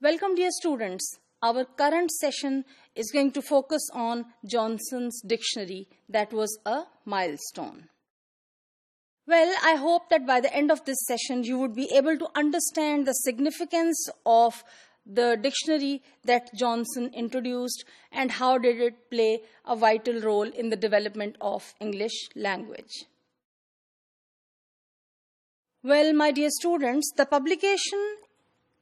Welcome, dear students. Our current session is going to focus on Johnson's dictionary. That was a milestone. Well, I hope that by the end of this session, you would be able to understand the significance of the dictionary that Johnson introduced and how did it play a vital role in the development of English language. Well, my dear students, the publication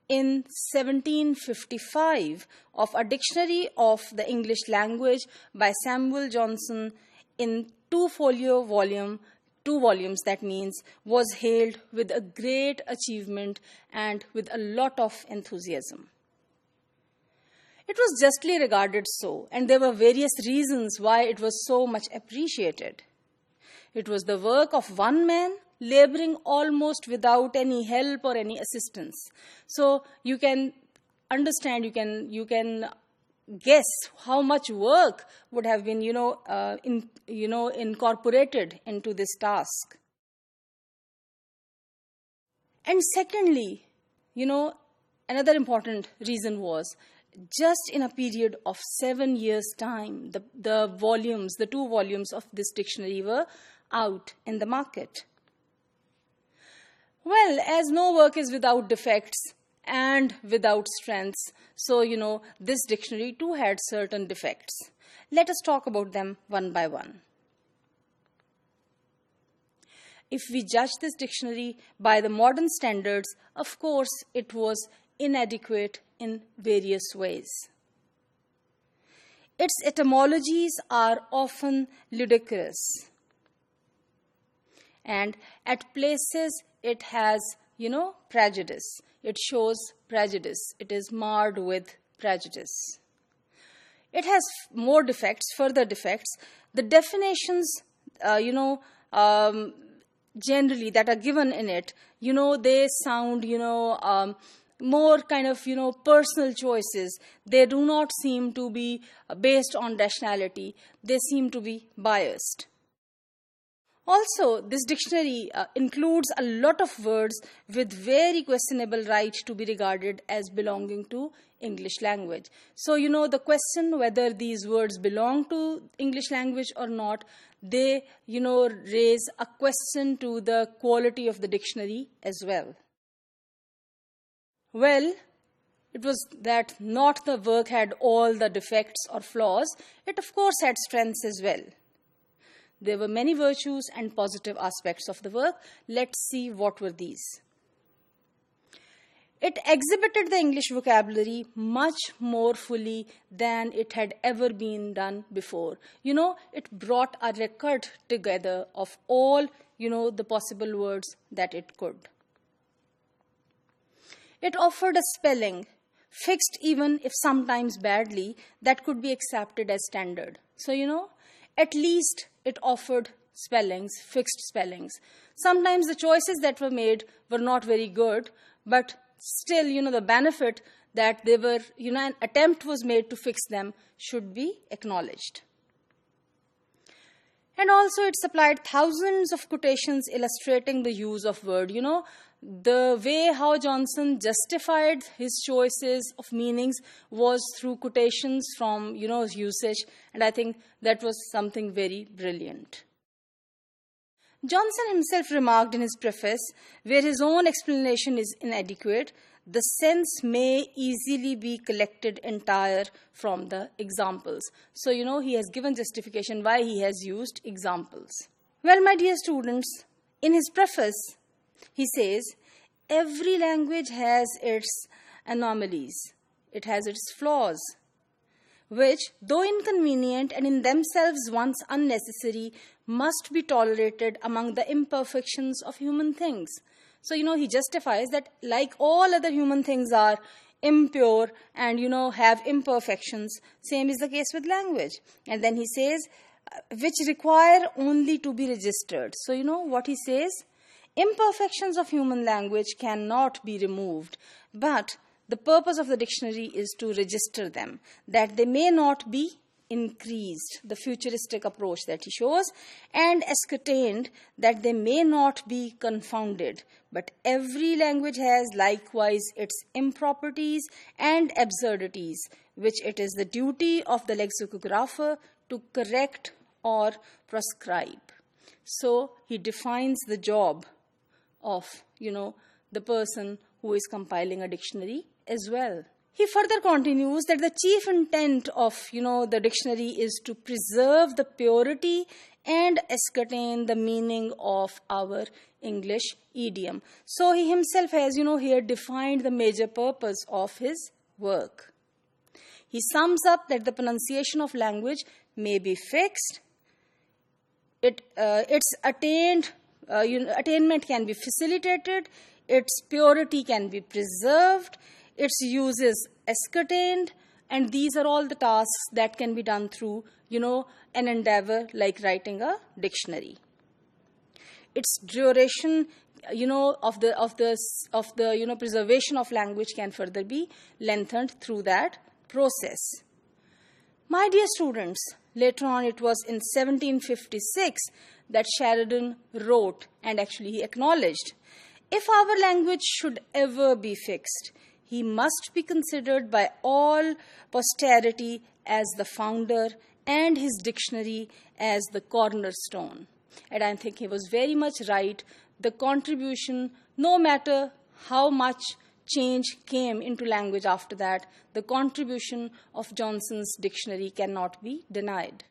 in 1755 of a dictionary of the English language by Samuel Johnson in two volumes, that means, was hailed with a great achievement and with a lot of enthusiasm. It was justly regarded so, and there were various reasons why it was so much appreciated. It was the work of one man, laboring almost without any help or any assistance. So you can understand, you can guess how much work would have been, incorporated into this task. And secondly, another important reason was just in a period of 7 years' time, the two volumes of this dictionary were out in the market. Well, as no work is without defects and without strengths, so, this dictionary too had certain defects. Let us talk about them one by one. If we judge this dictionary by the modern standards, of course, it was inadequate in various ways. Its etymologies are often ludicrous. And at places, it has, prejudice. It shows prejudice. It is marred with prejudice. It has more defects, further defects. The definitions, generally that are given in it, they sound, more kind of, personal choices. They do not seem to be based on rationality. They seem to be biased. Also, this dictionary includes a lot of words with very questionable right to be regarded as belonging to English language. So, the question whether these words belong to English language or not, they, raise a question to the quality of the dictionary as well. Well, it was that not the work had all the defects or flaws. It, of course, had strengths as well. There were many virtues and positive aspects of the work. Let's see what were these. It exhibited the English vocabulary much more fully than it had ever been done before. It brought a record together of all, the possible words that it could. It offered a spelling, fixed even if sometimes badly, that could be accepted as standard. So, at least it offered spellings, fixed spellings. Sometimes the choices that were made were not very good, but still, the benefit that they were, an attempt was made to fix them should be acknowledged. And also it supplied thousands of quotations illustrating the use of word. The way how Johnson justified his choices of meanings was through quotations from, usage. And I think that was something very brilliant. Johnson himself remarked in his preface, where his own explanation is inadequate, the sense may easily be collected entire from the examples. So, he has given justification why he has used examples. Well, my dear students, in his preface, he says, every language has its anomalies. It has its flaws, which, though inconvenient and in themselves once unnecessary, must be tolerated among the imperfections of human things. So, he justifies that like all other human things are impure and, have imperfections, same is the case with language. And then he says, which require only to be registered. So, what he says? Imperfections of human language cannot be removed, but the purpose of the dictionary is to register them, that they may not be increased, the futuristic approach that he shows, and ascertained that they may not be confounded, but every language has likewise its improprieties and absurdities, which it is the duty of the lexicographer to correct or prescribe. So he defines the job of, the person who is compiling a dictionary as well. He further continues that the chief intent of, the dictionary is to preserve the purity and ascertain the meaning of our English idiom. So he himself has, here defined the major purpose of his work. He sums up that the pronunciation of language may be fixed, its attainment can be facilitated, its purity can be preserved, its use is ascertained, and these are all the tasks that can be done through, an endeavor like writing a dictionary. Its duration, of the preservation of language can further be lengthened through that process. My dear students, later on it was in 1756 that Sheridan wrote, and actually he acknowledged, if our language should ever be fixed, he must be considered by all posterity as the founder and his dictionary as the cornerstone. And I think he was very much right. The contribution, no matter how much change came into language after that, the contribution of Johnson's dictionary cannot be denied.